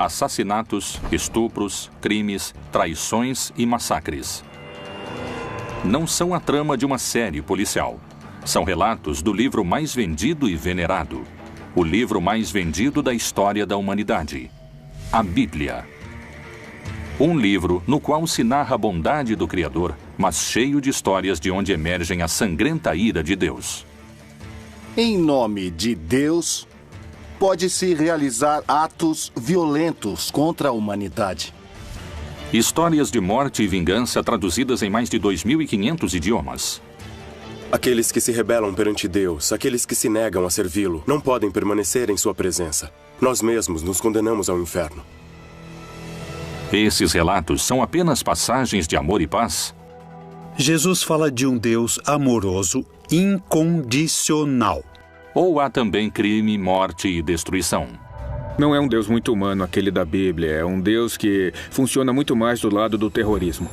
assassinatos, estupros, crimes, traições e massacres. Não são a trama de uma série policial. São relatos do livro mais vendido e venerado. O livro mais vendido da história da humanidade. A Bíblia. Um livro no qual se narra a bondade do Criador, mas cheio de histórias de onde emergem a sangrenta ira de Deus. Em nome de Deus, pode-se realizar atos violentos contra a humanidade. Histórias de morte e vingança traduzidas em mais de 2.500 idiomas. Aqueles que se rebelam perante Deus, aqueles que se negam a servi-lo, não podem permanecer em sua presença. Nós mesmos nos condenamos ao inferno. Esses relatos são apenas passagens de amor e paz? Jesus fala de um Deus amoroso, incondicional. Ou há também crime, morte e destruição? Não é um Deus muito humano aquele da Bíblia. É um Deus que funciona muito mais do lado do terrorismo.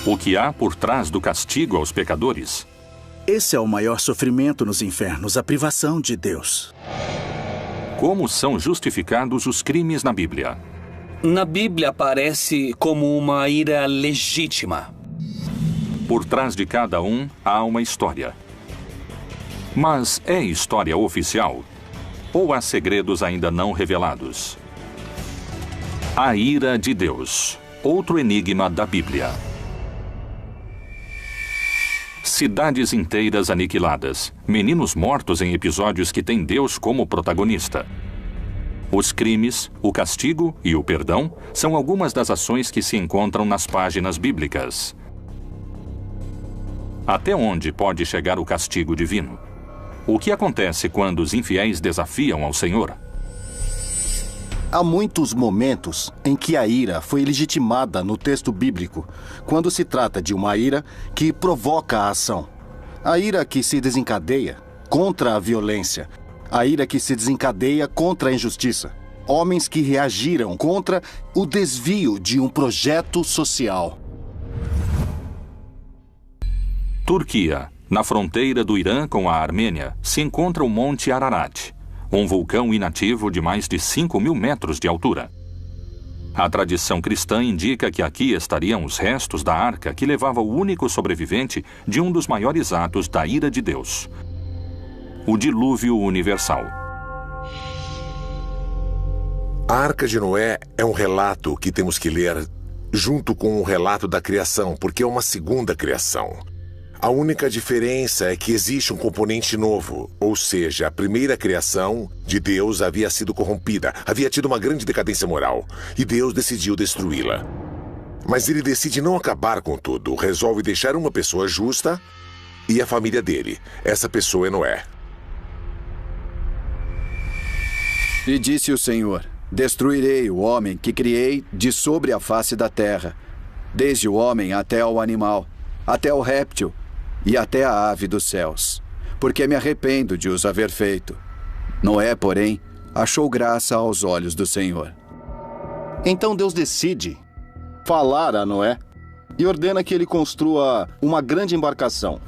O que há por trás do castigo aos pecadores? Esse é o maior sofrimento nos infernos, a privação de Deus. Como são justificados os crimes na Bíblia? Na Bíblia aparece como uma ira legítima. Por trás de cada um há uma história. Mas é história oficial? Ou há segredos ainda não revelados? A ira de Deus. Outro enigma da Bíblia. Cidades inteiras aniquiladas. Meninos mortos em episódios que têm Deus como protagonista. Os crimes, o castigo e o perdão são algumas das ações que se encontram nas páginas bíblicas. Até onde pode chegar o castigo divino? O que acontece quando os infiéis desafiam ao Senhor? Há muitos momentos em que a ira foi legitimada no texto bíblico, quando se trata de uma ira que provoca a ação. A ira que se desencadeia contra a violência. A ira que se desencadeia contra a injustiça. Homens que reagiram contra o desvio de um projeto social. Turquia. Na fronteira do Irã com a Armênia, se encontra o Monte Ararat, um vulcão inativo de mais de 5.000 metros de altura. A tradição cristã indica que aqui estariam os restos da arca que levava o único sobrevivente de um dos maiores atos da ira de Deus. O dilúvio universal. A Arca de Noé é um relato que temos que ler junto com o relato da criação, porque é uma segunda criação. A única diferença é que existe um componente novo, ou seja, a primeira criação de Deus havia sido corrompida, havia tido uma grande decadência moral, e Deus decidiu destruí-la. Mas ele decide não acabar com tudo, resolve deixar uma pessoa justa e a família dele. Essa pessoa é Noé. E disse o Senhor: destruirei o homem que criei de sobre a face da terra, desde o homem até o animal, até o réptil e até a ave dos céus, porque me arrependo de os haver feito. Noé, porém, achou graça aos olhos do Senhor. Então Deus decide falar a Noé e ordena que ele construa uma grande embarcação.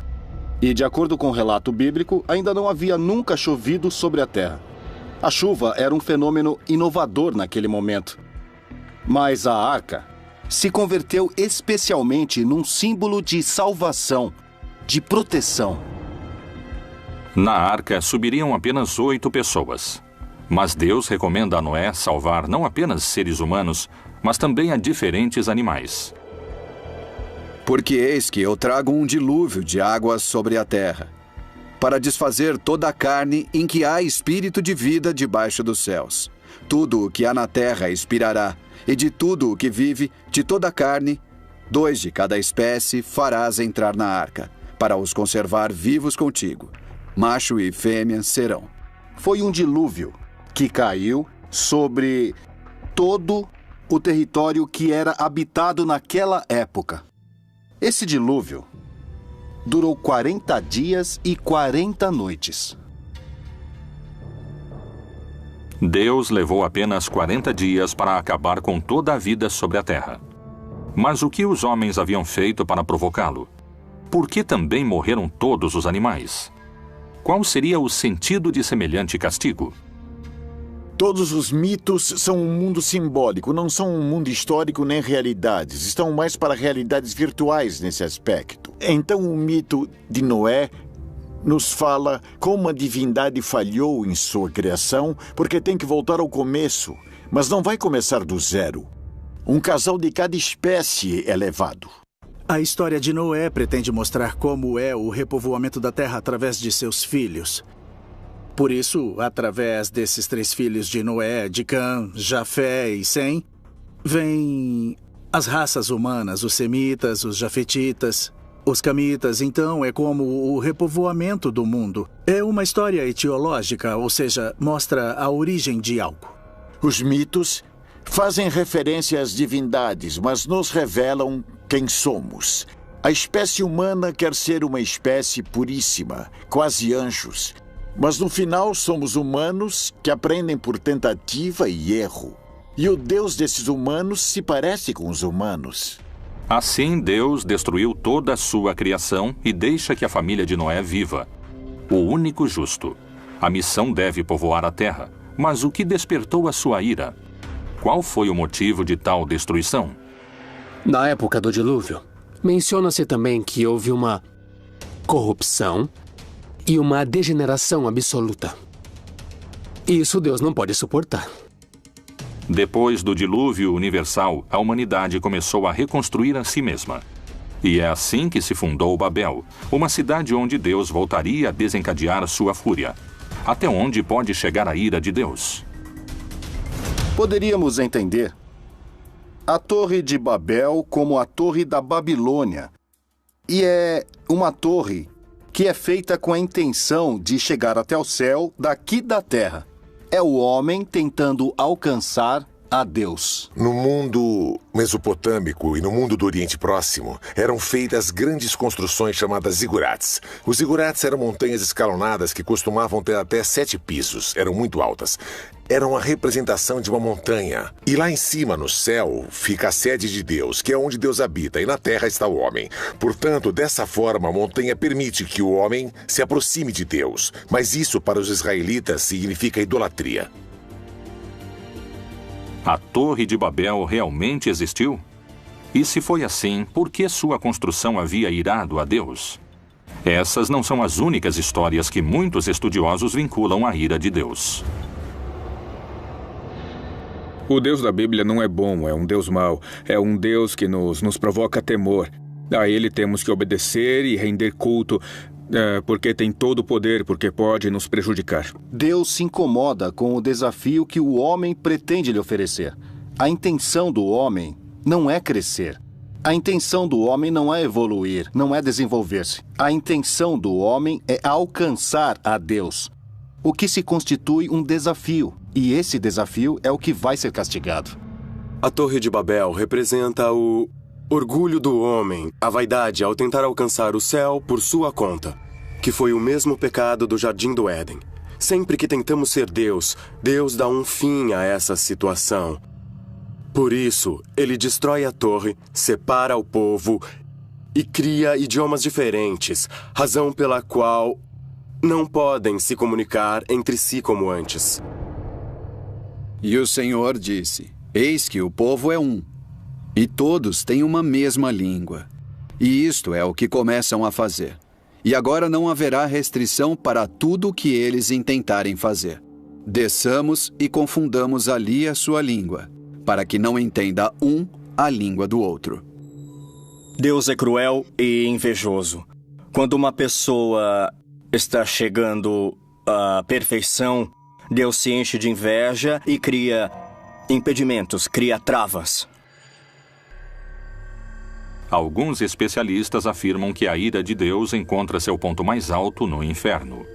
E, de acordo com o relato bíblico, ainda não havia nunca chovido sobre a terra. A chuva era um fenômeno inovador naquele momento. Mas a arca se converteu especialmente num símbolo de salvação, de proteção. Na arca subiriam apenas 8 pessoas. Mas Deus recomenda a Noé salvar não apenas seres humanos, mas também a diferentes animais. Porque eis que eu trago um dilúvio de águas sobre a terra, para desfazer toda a carne em que há espírito de vida debaixo dos céus. Tudo o que há na terra expirará, e de tudo o que vive, de toda a carne, 2 de cada espécie farás entrar na arca, para os conservar vivos contigo. Macho e fêmea serão. Foi um dilúvio que caiu sobre todo o território que era habitado naquela época. Esse dilúvio durou 40 dias e 40 noites. Deus levou apenas 40 dias para acabar com toda a vida sobre a terra. Mas o que os homens haviam feito para provocá-lo? Por que também morreram todos os animais? Qual seria o sentido de semelhante castigo? Todos os mitos são um mundo simbólico, não são um mundo histórico nem realidades. Estão mais para realidades virtuais nesse aspecto. Então o mito de Noé nos fala como a divindade falhou em sua criação, porque tem que voltar ao começo, mas não vai começar do zero. Um casal de cada espécie é levado. A história de Noé pretende mostrar como é o repovoamento da terra através de seus filhos. Por isso, através desses 3 filhos de Noé, de Cã, Jafé e Sem, vêm as raças humanas, os semitas, os jafetitas, os camitas. Então, é como o repovoamento do mundo. É uma história etiológica, ou seja, mostra a origem de algo. Os mitos fazem referência às divindades, mas nos revelam quem somos. A espécie humana quer ser uma espécie puríssima, quase anjos. Mas no final somos humanos que aprendem por tentativa e erro. E o Deus desses humanos se parece com os humanos. Assim, Deus destruiu toda a sua criação e deixa que a família de Noé viva. O único justo. A missão deve povoar a terra. Mas o que despertou a sua ira? Qual foi o motivo de tal destruição? Na época do dilúvio, menciona-se também que houve uma corrupção e uma degeneração absoluta. Isso Deus não pode suportar. Depois do dilúvio universal, a humanidade começou a reconstruir a si mesma. E é assim que se fundou Babel, uma cidade onde Deus voltaria a desencadear sua fúria. Até onde pode chegar a ira de Deus? Poderíamos entender a Torre de Babel como a Torre da Babilônia. E é uma torre que é feita com a intenção de chegar até o céu daqui da terra. É o homem tentando alcançar a Deus. No mundo mesopotâmico e no mundo do Oriente Próximo, eram feitas grandes construções chamadas zigurates. Os zigurates eram montanhas escalonadas que costumavam ter até 7 pisos, eram muito altas. Eram a representação de uma montanha. E lá em cima, no céu, fica a sede de Deus, que é onde Deus habita, e na terra está o homem. Portanto, dessa forma, a montanha permite que o homem se aproxime de Deus. Mas isso, para os israelitas, significa idolatria. A Torre de Babel realmente existiu? E se foi assim, por que sua construção havia irado a Deus? Essas não são as únicas histórias que muitos estudiosos vinculam à ira de Deus. O Deus da Bíblia não é bom, é um Deus mau. É um Deus que nos provoca temor. A ele temos que obedecer e render culto, porque tem todo o poder, porque pode nos prejudicar. Deus se incomoda com o desafio que o homem pretende lhe oferecer. A intenção do homem não é crescer. A intenção do homem não é evoluir, não é desenvolver-se. A intenção do homem é alcançar a Deus, o que se constitui um desafio. E esse desafio é o que vai ser castigado. A Torre de Babel representa o orgulho do homem, a vaidade ao tentar alcançar o céu por sua conta, que foi o mesmo pecado do Jardim do Éden. Sempre que tentamos ser Deus, Deus dá um fim a essa situação. Por isso, ele destrói a torre, separa o povo e cria idiomas diferentes, razão pela qual não podem se comunicar entre si como antes. E o Senhor disse: Eis que o povo é um, e todos têm uma mesma língua. E isto é o que começam a fazer. E agora não haverá restrição para tudo o que eles intentarem fazer. Desçamos e confundamos ali a sua língua, para que não entenda um a língua do outro. Deus é cruel e invejoso. Quando uma pessoa está chegando à perfeição, Deus se enche de inveja e cria impedimentos, cria travas. Alguns especialistas afirmam que a ira de Deus encontra seu ponto mais alto no inferno.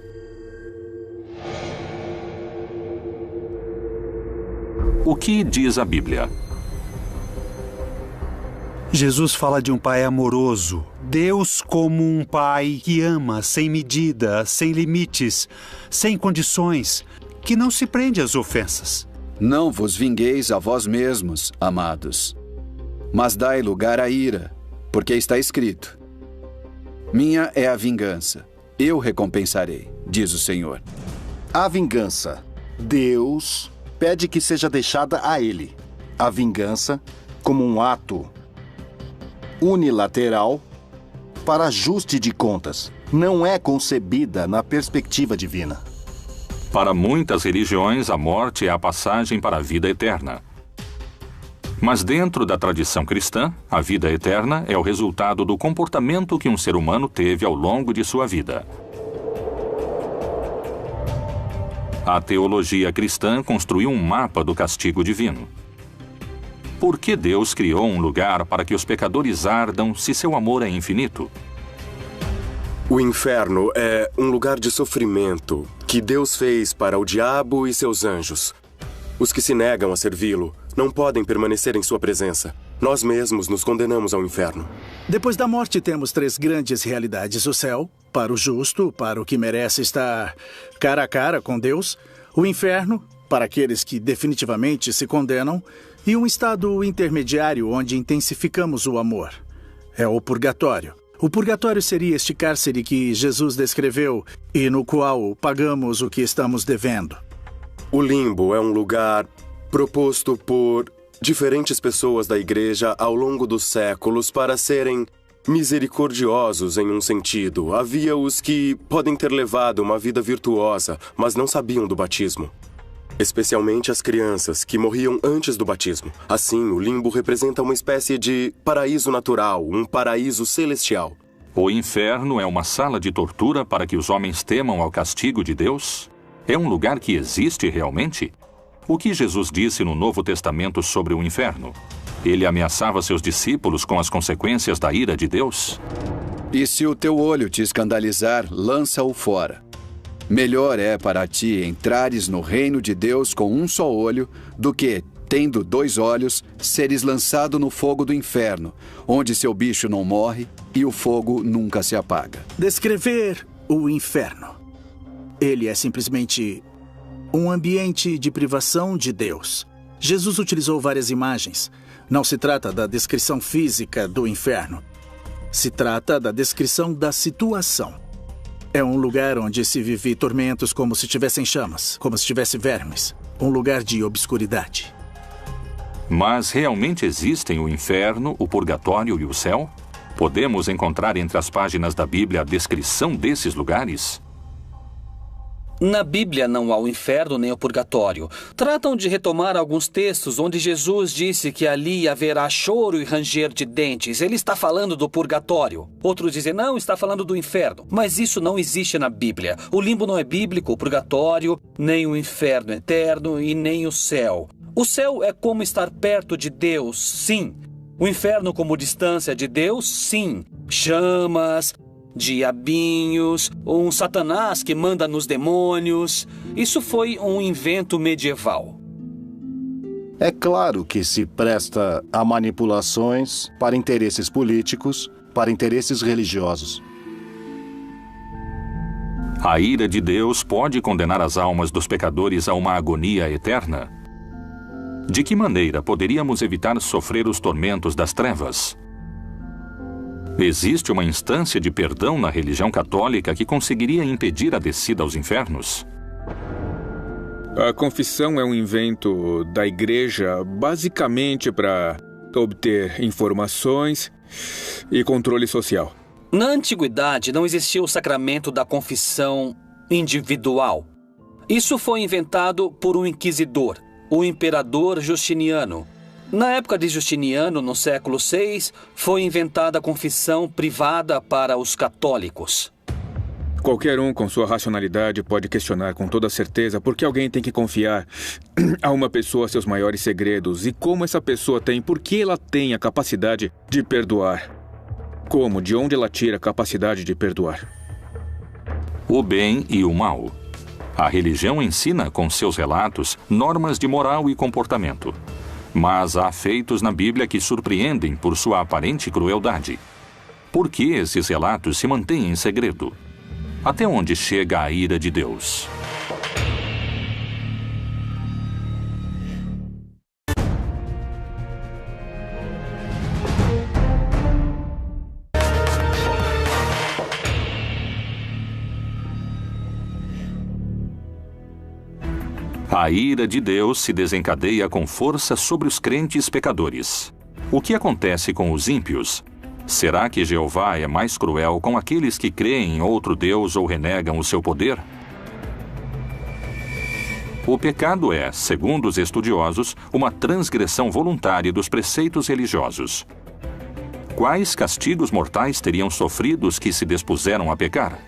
O que diz a Bíblia? Jesus fala de um pai amoroso. Deus como um pai que ama sem medida, sem limites, sem condições, que não se prende às ofensas. Não vos vingueis a vós mesmos, amados, mas dai lugar à ira, porque está escrito: minha é a vingança, eu recompensarei, diz o Senhor. A vingança. Deus pede que seja deixada a ele a vingança como um ato unilateral para ajuste de contas. Não é concebida na perspectiva divina. Para muitas religiões, a morte é a passagem para a vida eterna. Mas dentro da tradição cristã, a vida eterna é o resultado do comportamento que um ser humano teve ao longo de sua vida. A teologia cristã construiu um mapa do castigo divino. Por que Deus criou um lugar para que os pecadores ardam se seu amor é infinito? O inferno é um lugar de sofrimento que Deus fez para o diabo e seus anjos. Os que se negam a servi-lo não podem permanecer em sua presença. Nós mesmos nos condenamos ao inferno. Depois da morte, temos 3 grandes realidades. O céu, para o justo, para o que merece estar cara a cara com Deus. O inferno, para aqueles que definitivamente se condenam. E um estado intermediário onde intensificamos o amor. É o purgatório. O purgatório seria este cárcere que Jesus descreveu e no qual pagamos o que estamos devendo. O limbo é um lugar proposto por diferentes pessoas da igreja ao longo dos séculos para serem misericordiosos em um sentido. Havia os que podem ter levado uma vida virtuosa, mas não sabiam do batismo. Especialmente as crianças que morriam antes do batismo. Assim, o limbo representa uma espécie de paraíso natural, um paraíso celestial. O inferno é uma sala de tortura para que os homens temam ao castigo de Deus? É um lugar que existe realmente? O que Jesus disse no Novo Testamento sobre o inferno? Ele ameaçava seus discípulos com as consequências da ira de Deus? E se o teu olho te escandalizar, lança-o fora. Melhor é para ti entrares no reino de Deus com um só olho, do que, tendo 2 olhos, seres lançado no fogo do inferno, onde seu bicho não morre e o fogo nunca se apaga. Descrever o inferno. Ele é simplesmente um ambiente de privação de Deus. Jesus utilizou várias imagens. Não se trata da descrição física do inferno. Se trata da descrição da situação. É um lugar onde se vive tormentos como se tivessem chamas, como se tivesse vermes. Um lugar de obscuridade. Mas realmente existem o inferno, o purgatório e o céu? Podemos encontrar entre as páginas da Bíblia a descrição desses lugares? Na Bíblia não há o inferno nem o purgatório. Tratam de retomar alguns textos onde Jesus disse que ali haverá choro e ranger de dentes. Ele está falando do purgatório. Outros dizem, não, está falando do inferno. Mas isso não existe na Bíblia. O limbo não é bíblico, o purgatório, nem o inferno eterno e nem o céu. O céu é como estar perto de Deus, sim. O inferno como distância de Deus, sim. Chamas, diabinhos, um Satanás que manda nos demônios. Isso foi um invento medieval. É claro que se presta a manipulações para interesses políticos, para interesses religiosos. A ira de Deus pode condenar as almas dos pecadores a uma agonia eterna? De que maneira poderíamos evitar sofrer os tormentos das trevas? Existe uma instância de perdão na religião católica que conseguiria impedir a descida aos infernos? A confissão é um invento da igreja basicamente para obter informações e controle social. Na antiguidade não existia o sacramento da confissão individual. Isso foi inventado por um inquisidor, o imperador Justiniano. Na época de Justiniano, no século VI, foi inventada a confissão privada para os católicos. Qualquer um com sua racionalidade pode questionar com toda certeza por que alguém tem que confiar a uma pessoa seus maiores segredos e como essa pessoa tem, por que ela tem a capacidade de perdoar. Como, de onde ela tira a capacidade de perdoar? O bem e o mal. A religião ensina, com seus relatos, normas de moral e comportamento. Mas há feitos na Bíblia que surpreendem por sua aparente crueldade. Por que esses relatos se mantêm em segredo? Até onde chega a ira de Deus? A ira de Deus se desencadeia com força sobre os crentes pecadores. O que acontece com os ímpios? Será que Jeová é mais cruel com aqueles que creem em outro Deus ou renegam o seu poder? O pecado é, segundo os estudiosos, uma transgressão voluntária dos preceitos religiosos. Quais castigos mortais teriam sofrido os que se dispuseram a pecar?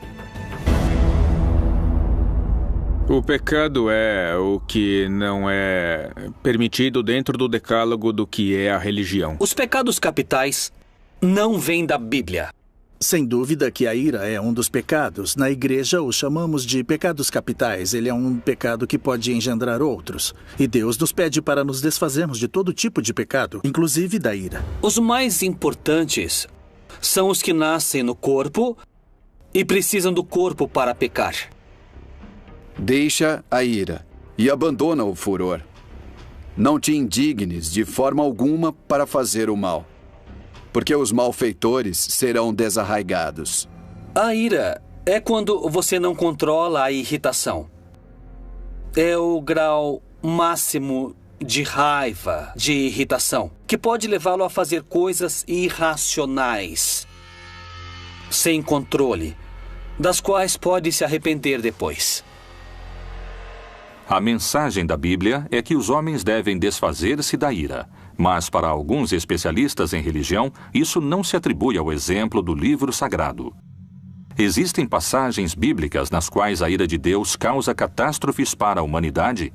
O pecado é o que não é permitido dentro do decálogo do que é a religião. Os pecados capitais não vêm da Bíblia. Sem dúvida que a ira é um dos pecados. Na igreja o chamamos de pecados capitais. Ele é um pecado que pode engendrar outros. E Deus nos pede para nos desfazermos de todo tipo de pecado, inclusive da ira. Os mais importantes são os que nascem no corpo e precisam do corpo para pecar. Deixa a ira e abandona o furor. Não te indignes de forma alguma para fazer o mal, porque os malfeitores serão desarraigados. A ira é quando você não controla a irritação. É o grau máximo de raiva, de irritação, que pode levá-lo a fazer coisas irracionais, sem controle, das quais pode se arrepender depois. A mensagem da Bíblia é que os homens devem desfazer-se da ira. Mas, para alguns especialistas em religião, isso não se atribui ao exemplo do livro sagrado. Existem passagens bíblicas nas quais a ira de Deus causa catástrofes para a humanidade?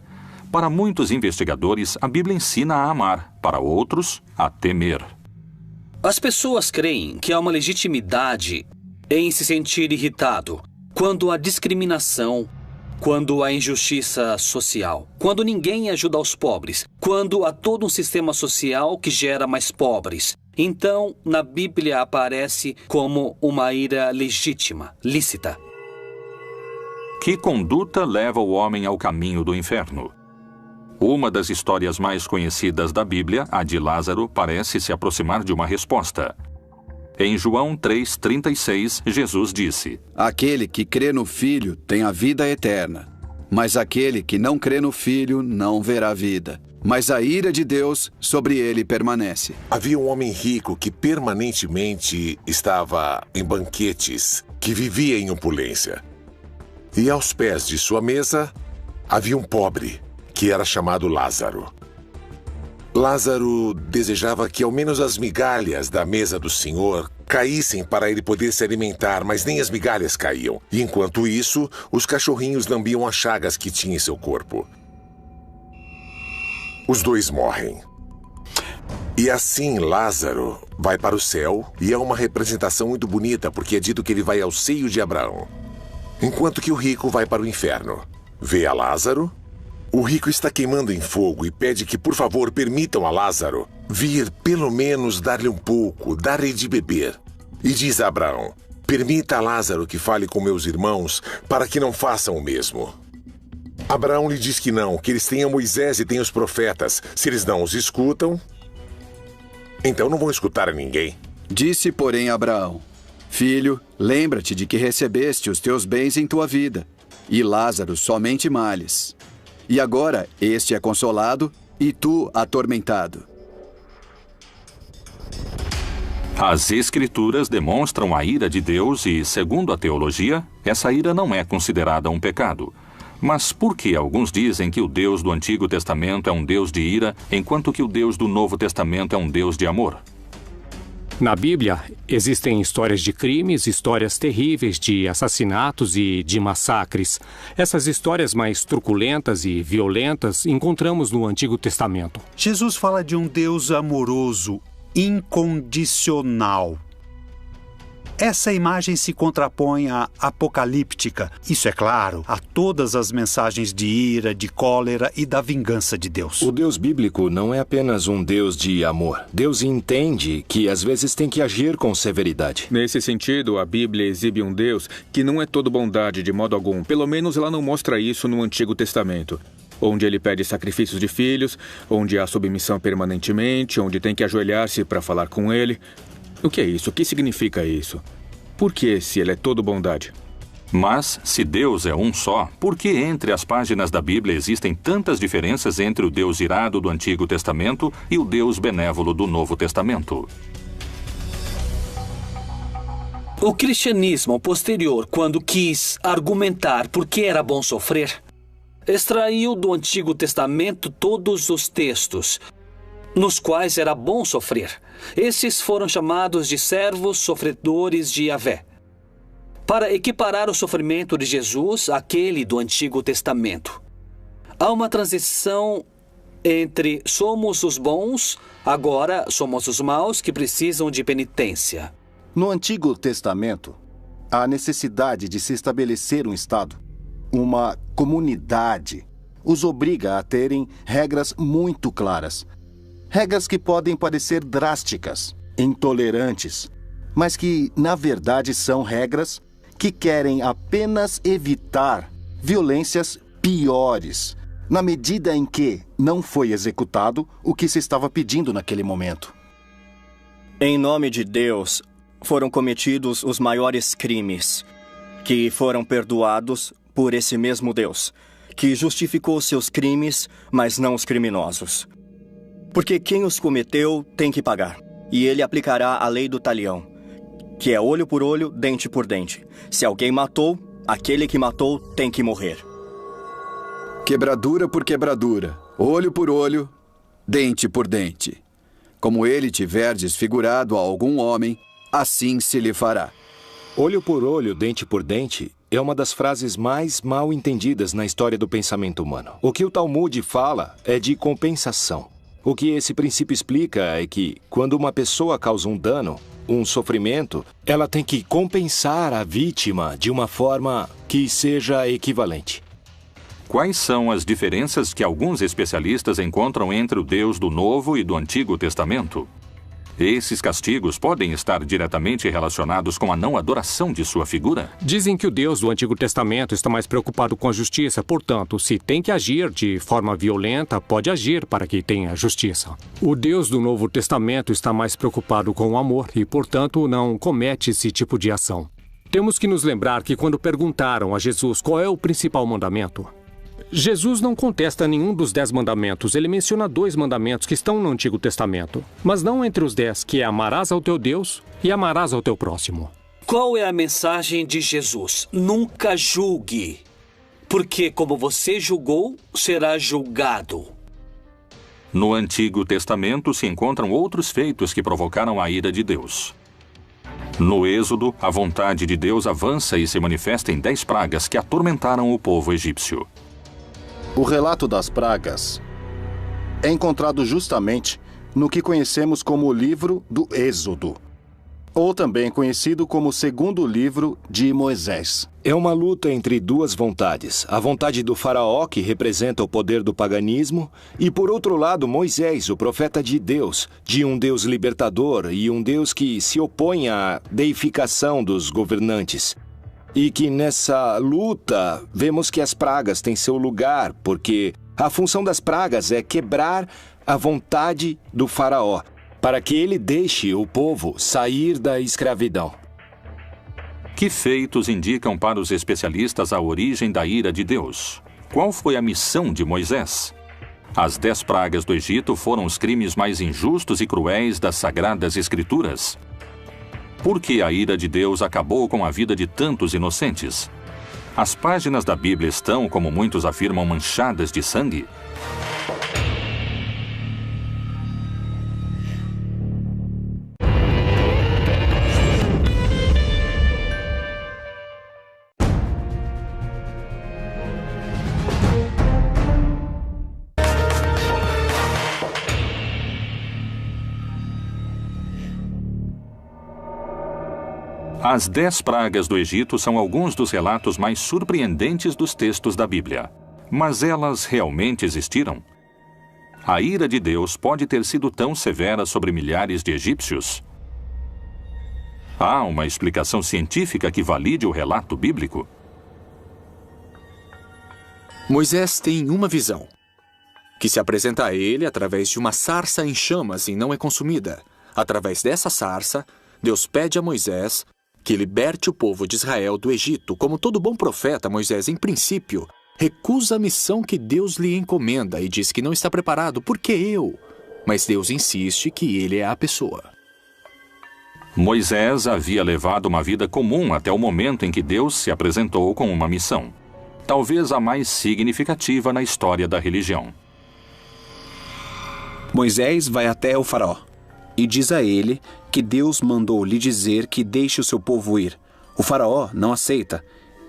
Para muitos investigadores, a Bíblia ensina a amar, para outros, a temer. As pessoas creem que há uma legitimidade em se sentir irritado quando há discriminação, quando há injustiça social, quando ninguém ajuda os pobres, quando há todo um sistema social que gera mais pobres. Então, na Bíblia aparece como uma ira legítima, lícita. Que conduta leva o homem ao caminho do inferno? Uma das histórias mais conhecidas da Bíblia, a de Lázaro, parece se aproximar de uma resposta. Em João 3,36, Jesus disse: Aquele que crê no Filho tem a vida eterna, mas aquele que não crê no Filho não verá vida. Mas a ira de Deus sobre ele permanece. Havia um homem rico que permanentemente estava em banquetes, que vivia em opulência. E aos pés de sua mesa havia um pobre, que era chamado Lázaro. Lázaro desejava que ao menos as migalhas da mesa do Senhor caíssem para ele poder se alimentar, mas nem as migalhas caíam. E enquanto isso, os cachorrinhos lambiam as chagas que tinha em seu corpo. Os dois morrem. E assim Lázaro vai para o céu, e é uma representação muito bonita, porque é dito que ele vai ao seio de Abraão. Enquanto que o rico vai para o inferno. Vê a Lázaro. O rico está queimando em fogo e pede que, por favor, permitam a Lázaro vir pelo menos dar-lhe um pouco, dar-lhe de beber. E diz a Abraão: permita a Lázaro que fale com meus irmãos para que não façam o mesmo. Abraão lhe diz que não, que eles têm a Moisés e têm os profetas. Se eles não os escutam, então não vão escutar a ninguém. Disse, porém, Abraão: Filho, lembra-te de que recebeste os teus bens em tua vida, e Lázaro somente males. E agora este é consolado e tu atormentado. As Escrituras demonstram a ira de Deus e, segundo a teologia, essa ira não é considerada um pecado. Mas por que alguns dizem que o Deus do Antigo Testamento é um Deus de ira, enquanto que o Deus do Novo Testamento é um Deus de amor? Na Bíblia, existem histórias de crimes, histórias terríveis de assassinatos e de massacres. Essas histórias mais truculentas e violentas encontramos no Antigo Testamento. Jesus fala de um Deus amoroso, incondicional. Essa imagem se contrapõe à apocalíptica, isso é claro, a todas as mensagens de ira, de cólera e da vingança de Deus. O Deus bíblico não é apenas um Deus de amor. Deus entende que às vezes tem que agir com severidade. Nesse sentido, a Bíblia exibe um Deus que não é todo bondade de modo algum. Pelo menos ela não mostra isso no Antigo Testamento, onde ele pede sacrifícios de filhos, onde há submissão permanentemente, onde tem que ajoelhar-se para falar com ele. O que é isso? O que significa isso? Por que, se ele é todo bondade? Mas, se Deus é um só, por que entre as páginas da Bíblia existem tantas diferenças entre o Deus irado do Antigo Testamento e o Deus benévolo do Novo Testamento? O cristianismo posterior, quando quis argumentar por que era bom sofrer, extraiu do Antigo Testamento todos os textos nos quais era bom sofrer. Esses foram chamados de servos sofredores de Yahvé, para equiparar o sofrimento de Jesus àquele do Antigo Testamento. Há uma transição entre somos os bons, agora somos os maus que precisam de penitência. No Antigo Testamento, há necessidade de se estabelecer um Estado. Uma comunidade os obriga a terem regras muito claras. Regras que podem parecer drásticas, intolerantes, mas que, na verdade, são regras que querem apenas evitar violências piores, na medida em que não foi executado o que se estava pedindo naquele momento. Em nome de Deus, foram cometidos os maiores crimes, que foram perdoados por esse mesmo Deus, que justificou seus crimes, mas não os criminosos. Porque quem os cometeu tem que pagar, e ele aplicará a lei do talião, que é olho por olho, dente por dente. Se alguém matou, aquele que matou tem que morrer. Quebradura por quebradura, olho por olho, dente por dente. Como ele tiver desfigurado a algum homem, assim se lhe fará. Olho por olho, dente por dente é uma das frases mais mal entendidas na história do pensamento humano. O que o Talmud fala é de compensação. O que esse princípio explica é que, quando uma pessoa causa um dano, um sofrimento, ela tem que compensar a vítima de uma forma que seja equivalente. Quais são as diferenças que alguns especialistas encontram entre o Deus do Novo e do Antigo Testamento? Esses castigos podem estar diretamente relacionados com a não adoração de sua figura? Dizem que o Deus do Antigo Testamento está mais preocupado com a justiça, portanto, se tem que agir de forma violenta, pode agir para que tenha justiça. O Deus do Novo Testamento está mais preocupado com o amor e, portanto, não comete esse tipo de ação. Temos que nos lembrar que quando perguntaram a Jesus qual é o principal mandamento, Jesus não contesta nenhum dos 10 mandamentos. Ele menciona 2 mandamentos que estão no Antigo Testamento, mas não entre os 10, que é amarás ao teu Deus e amarás ao teu próximo. Qual é a mensagem de Jesus? Nunca julgue, porque como você julgou, será julgado. No Antigo Testamento se encontram outros feitos que provocaram a ira de Deus. No Êxodo, a vontade de Deus avança e se manifesta em 10 pragas que atormentaram o povo egípcio. O relato das pragas é encontrado justamente no que conhecemos como o livro do Êxodo, ou também conhecido como o segundo livro de Moisés. É uma luta entre duas vontades. A vontade do faraó, que representa o poder do paganismo, e por outro lado Moisés, o profeta de Deus, de um Deus libertador e um Deus que se opõe à deificação dos governantes. E que nessa luta vemos que as pragas têm seu lugar, porque a função das pragas é quebrar a vontade do faraó, para que ele deixe o povo sair da escravidão. Que feitos indicam para os especialistas a origem da ira de Deus? Qual foi a missão de Moisés? As 10 pragas do Egito foram os crimes mais injustos e cruéis das Sagradas Escrituras. Por que a ira de Deus acabou com a vida de tantos inocentes? As páginas da Bíblia estão, como muitos afirmam, manchadas de sangue? As 10 pragas do Egito são alguns dos relatos mais surpreendentes dos textos da Bíblia. Mas elas realmente existiram? A ira de Deus pode ter sido tão severa sobre milhares de egípcios? Há uma explicação científica que valide o relato bíblico? Moisés tem uma visão, que se apresenta a ele através de uma sarça em chamas e não é consumida. Através dessa sarça, Deus pede a Moisés que liberte o povo de Israel do Egito, como todo bom profeta, Moisés, em princípio, recusa a missão que Deus lhe encomenda e diz que não está preparado, porque eu? Mas Deus insiste que ele é a pessoa. Moisés havia levado uma vida comum até o momento em que Deus se apresentou com uma missão, talvez a mais significativa na história da religião. Moisés vai até o faraó e diz a ele que Deus mandou lhe dizer que deixe o seu povo ir. O faraó não aceita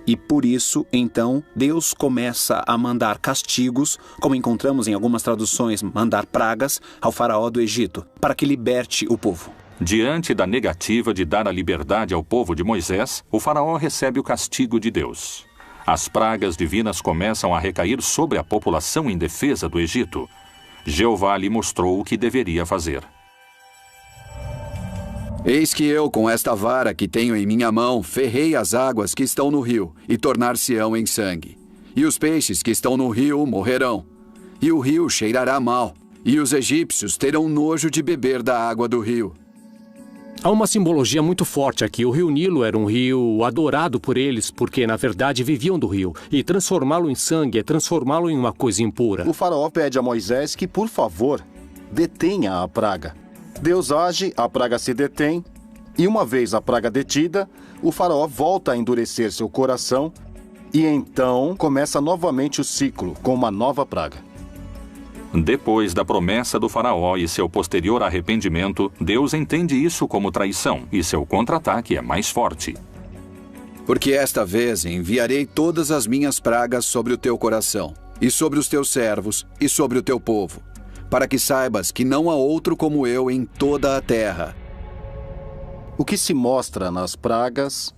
e por isso, então, Deus começa a mandar castigos, como encontramos em algumas traduções, mandar pragas ao faraó do Egito, para que liberte o povo. Diante da negativa de dar a liberdade ao povo de Moisés, o faraó recebe o castigo de Deus. As pragas divinas começam a recair sobre a população indefesa do Egito. Jeová lhe mostrou o que deveria fazer. Eis que eu, com esta vara que tenho em minha mão, ferrei as águas que estão no rio, e tornar-se-ão em sangue. E os peixes que estão no rio morrerão. E o rio cheirará mal, e os egípcios terão nojo de beber da água do rio. Há uma simbologia muito forte aqui. O rio Nilo era um rio adorado por eles, porque na verdade viviam do rio. E transformá-lo em sangue é transformá-lo em uma coisa impura. O faraó pede a Moisés que, por favor, detenha a praga. Deus age, a praga se detém, e uma vez a praga detida, o faraó volta a endurecer seu coração, e então começa novamente o ciclo, com uma nova praga. Depois da promessa do faraó e seu posterior arrependimento, Deus entende isso como traição, e seu contra-ataque é mais forte. Porque esta vez enviarei todas as minhas pragas sobre o teu coração, e sobre os teus servos, e sobre o teu povo, para que saibas que não há outro como eu em toda a terra. O que se mostra nas pragas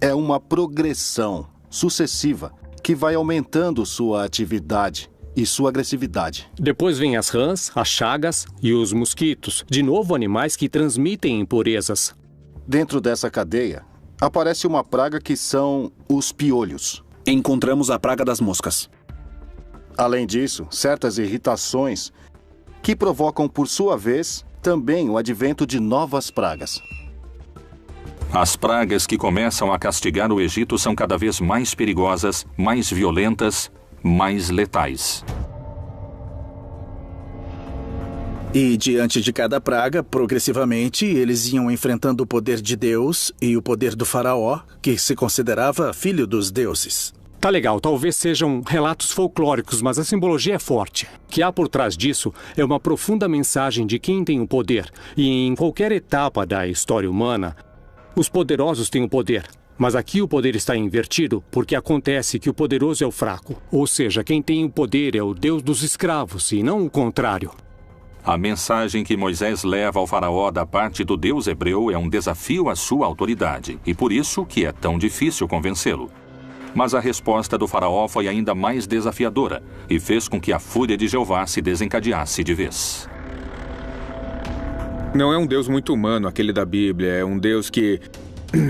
é uma progressão sucessiva que vai aumentando sua atividade e sua agressividade. Depois vem as rãs, as chagas e os mosquitos, de novo animais que transmitem impurezas. Dentro dessa cadeia, aparece uma praga que são os piolhos. Encontramos a praga das moscas. Além disso, certas irritações que provocam, por sua vez, também o advento de novas pragas. As pragas que começam a castigar o Egito são cada vez mais perigosas, mais violentas, mais letais. E diante de cada praga, progressivamente, eles iam enfrentando o poder de Deus e o poder do faraó, que se considerava filho dos deuses. Tá legal, talvez sejam relatos folclóricos, mas a simbologia é forte. O que há por trás disso é uma profunda mensagem de quem tem o poder. E em qualquer etapa da história humana, os poderosos têm o poder. Mas aqui o poder está invertido, porque acontece que o poderoso é o fraco. Ou seja, quem tem o poder é o Deus dos escravos, e não o contrário. A mensagem que Moisés leva ao faraó da parte do Deus hebreu é um desafio à sua autoridade, e por isso que é tão difícil convencê-lo. Mas a resposta do faraó foi ainda mais desafiadora e fez com que a fúria de Jeová se desencadeasse de vez. Não é um Deus muito humano aquele da Bíblia, é um Deus que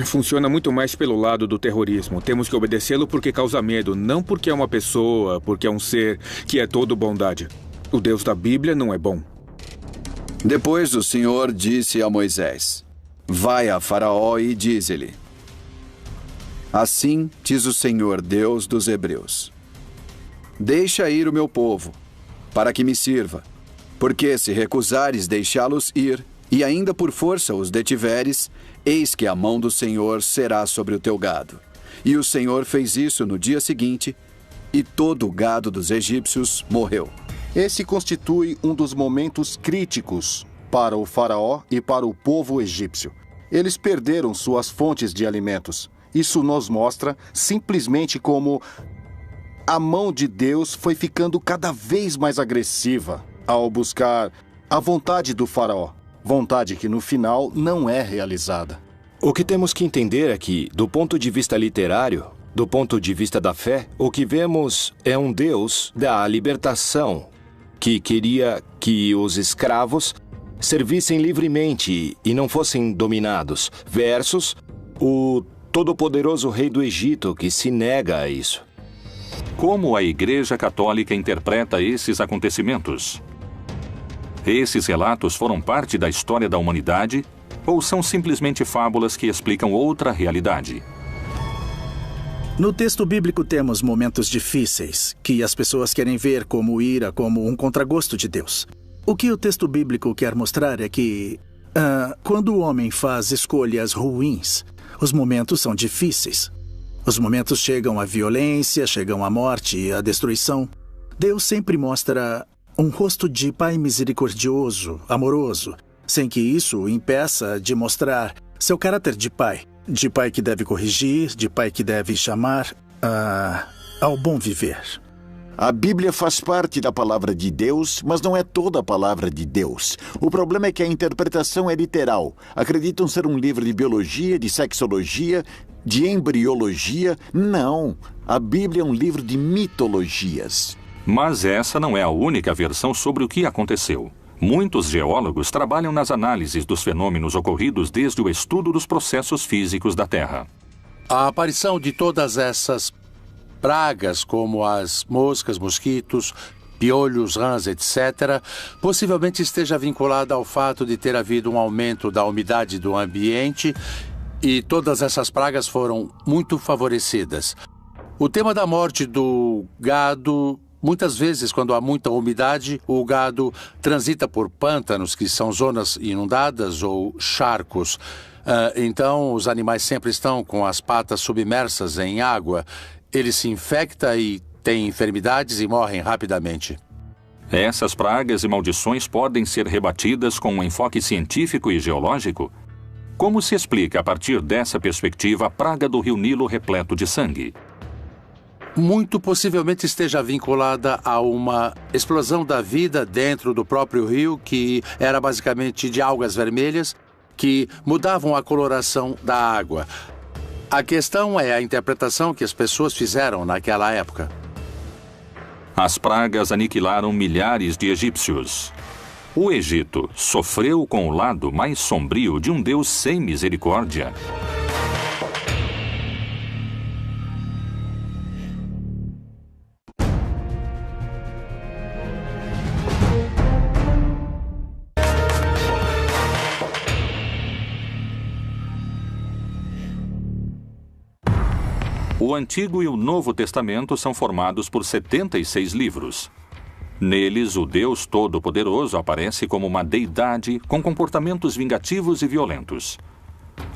funciona muito mais pelo lado do terrorismo. Temos que obedecê-lo porque causa medo, não porque é uma pessoa, porque é um ser que é todo bondade. O Deus da Bíblia não é bom. Depois o Senhor disse a Moisés: Vai a Faraó e diz-lhe: Assim diz o Senhor, Deus dos Hebreus: Deixa ir o meu povo, para que me sirva, porque se recusares deixá-los ir, e ainda por força os detiveres, eis que a mão do Senhor será sobre o teu gado. E o Senhor fez isso no dia seguinte, e todo o gado dos egípcios morreu. Esse constitui um dos momentos críticos para o faraó e para o povo egípcio. Eles perderam suas fontes de alimentos. Isso nos mostra simplesmente como a mão de Deus foi ficando cada vez mais agressiva ao buscar a vontade do faraó. Vontade que no final não é realizada. O que temos que entender é que, do ponto de vista literário, do ponto de vista da fé, o que vemos é um Deus da libertação, que queria que os escravos servissem livremente e não fossem dominados, versus o todo-poderoso rei do Egito, que se nega a isso. Como a Igreja Católica interpreta esses acontecimentos? Esses relatos foram parte da história da humanidade Ou são simplesmente fábulas que explicam outra realidade? No texto bíblico temos momentos difíceis, que as pessoas querem ver como ira, como um contragosto de Deus. O que o texto bíblico quer mostrar é que, quando o homem faz escolhas ruins, os momentos são difíceis. Os momentos chegam à violência, chegam à morte e à destruição. Deus sempre mostra um rosto de pai misericordioso, amoroso, sem que isso o impeça de mostrar seu caráter de pai que deve corrigir, de pai que deve chamar ao bom viver. A Bíblia faz parte da palavra de Deus, mas não é toda a palavra de Deus. O problema é que a interpretação é literal. Acreditam ser um livro de biologia, de sexologia, de embriologia. Não. A Bíblia é um livro de mitologias. Mas essa não é a única versão sobre o que aconteceu. Muitos geólogos trabalham nas análises dos fenômenos ocorridos desde o estudo dos processos físicos da Terra. A aparição de todas essas pragas, como as moscas, mosquitos, piolhos, rãs, etc., possivelmente esteja vinculada ao fato de ter havido um aumento da umidade do ambiente e todas essas pragas foram muito favorecidas. O tema da morte do gado... Muitas vezes, quando há muita umidade, o gado transita por pântanos, que são zonas inundadas, ou charcos. Então, os animais sempre estão com as patas submersas em água. Ele se infecta e tem enfermidades e morrem rapidamente. Essas pragas e maldições podem ser rebatidas com um enfoque científico e geológico? Como se explica, a partir dessa perspectiva, a praga do rio Nilo repleto de sangue? Muito possivelmente esteja vinculada a uma explosão da vida dentro do próprio rio, que era basicamente de algas vermelhas, que mudavam a coloração da água. A questão é a interpretação que as pessoas fizeram naquela época. As pragas aniquilaram milhares de egípcios. O Egito sofreu com o lado mais sombrio de um Deus sem misericórdia. O Antigo e o Novo Testamento são formados por 76 livros. Neles, o Deus Todo-Poderoso aparece como uma deidade com comportamentos vingativos e violentos.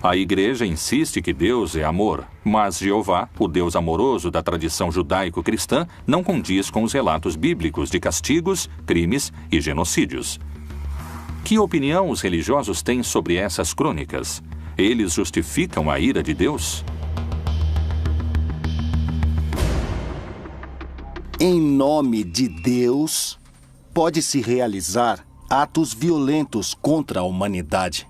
A Igreja insiste que Deus é amor, mas Jeová, o Deus amoroso da tradição judaico-cristã, não condiz com os relatos bíblicos de castigos, crimes e genocídios. Que opinião os religiosos têm sobre essas crônicas? Eles justificam a ira de Deus? Em nome de Deus, pode-se realizar atos violentos contra a humanidade.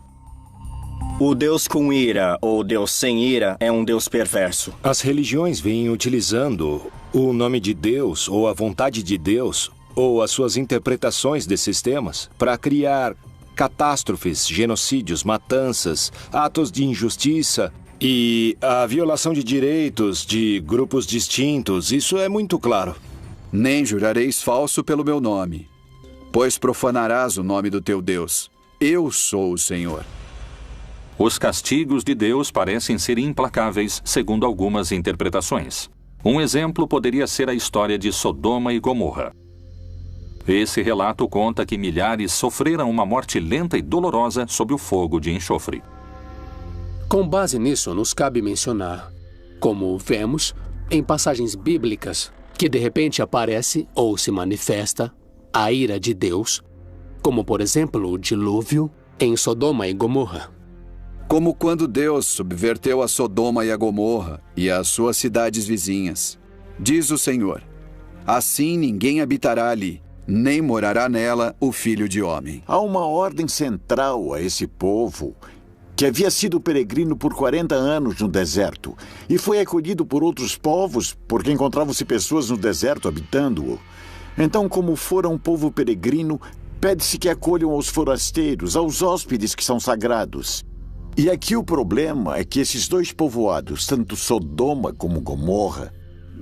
O Deus com ira ou Deus sem ira é um Deus perverso. As religiões vêm utilizando o nome de Deus ou a vontade de Deus ou as suas interpretações desses temas para criar catástrofes, genocídios, matanças, atos de injustiça e a violação de direitos de grupos distintos. Isso é muito claro. Nem jurareis falso pelo meu nome, pois profanarás o nome do teu Deus. Eu sou o Senhor. Os castigos de Deus parecem ser implacáveis, segundo algumas interpretações. Um exemplo poderia ser a história de Sodoma e Gomorra. Esse relato conta que milhares sofreram uma morte lenta e dolorosa sob o fogo de enxofre. Com base nisso, nos cabe mencionar, como vemos em passagens bíblicas, que de repente aparece ou se manifesta a ira de Deus, como por exemplo o dilúvio em Sodoma e Gomorra. Como quando Deus subverteu a Sodoma e a Gomorra e as suas cidades vizinhas. Diz o Senhor: assim ninguém habitará ali, nem morará nela o Filho de Homem. Há uma ordem central a esse povo que havia sido peregrino por 40 anos no deserto e foi acolhido por outros povos porque encontravam-se pessoas no deserto habitando-o. Então, como fora um povo peregrino, pede-se que acolham aos forasteiros, aos hóspedes que são sagrados. E aqui o problema é que esses dois povoados, tanto Sodoma como Gomorra,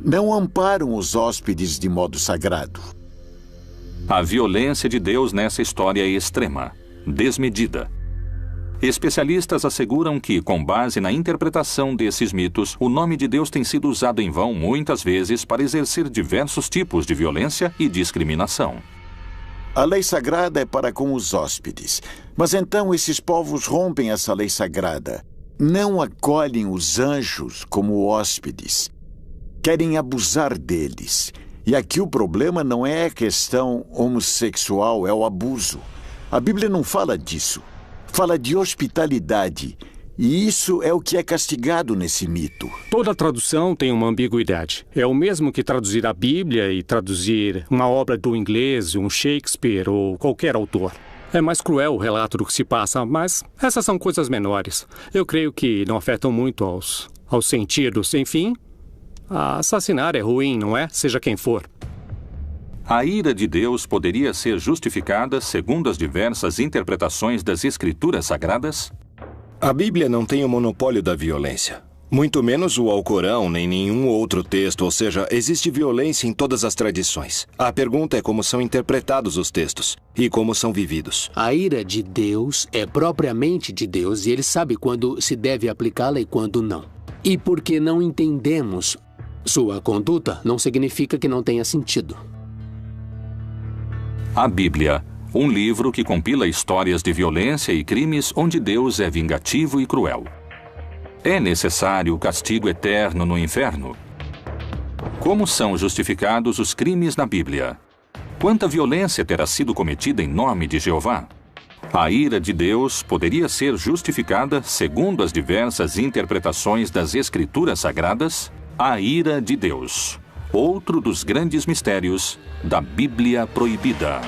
não amparam os hóspedes de modo sagrado. A violência de Deus nessa história é extrema, desmedida. Especialistas asseguram que, com base na interpretação desses mitos, o nome de Deus tem sido usado em vão muitas vezes para exercer diversos tipos de violência e discriminação. A lei sagrada é para com os hóspedes. Mas então esses povos rompem essa lei sagrada. Não acolhem os anjos como hóspedes. Querem abusar deles. E aqui o problema não é a questão homossexual, é o abuso. A Bíblia não fala disso. Fala de hospitalidade. E isso é o que é castigado nesse mito. Toda tradução tem uma ambiguidade. É o mesmo que traduzir a Bíblia e traduzir uma obra do inglês, um Shakespeare ou qualquer autor. É mais cruel o relato do que se passa, mas essas são coisas menores. Eu creio que não afetam muito aos sentidos. Enfim, assassinar é ruim, não é? Seja quem for. A ira de Deus poderia ser justificada segundo as diversas interpretações das Escrituras Sagradas? A Bíblia não tem o monopólio da violência. Muito menos o Alcorão, nem nenhum outro texto, ou seja, existe violência em todas as tradições. A pergunta é como são interpretados os textos e como são vividos. A ira de Deus é propriamente de Deus e ele sabe quando se deve aplicá-la e quando não. E porque não entendemos sua conduta, não significa que não tenha sentido. A Bíblia, um livro que compila histórias de violência e crimes onde Deus é vingativo e cruel. É necessário o castigo eterno no inferno? Como são justificados os crimes na Bíblia? Quanta violência terá sido cometida em nome de Jeová? A ira de Deus poderia ser justificada segundo as diversas interpretações das Escrituras Sagradas? A ira de Deus, outro dos grandes mistérios da Bíblia Proibida.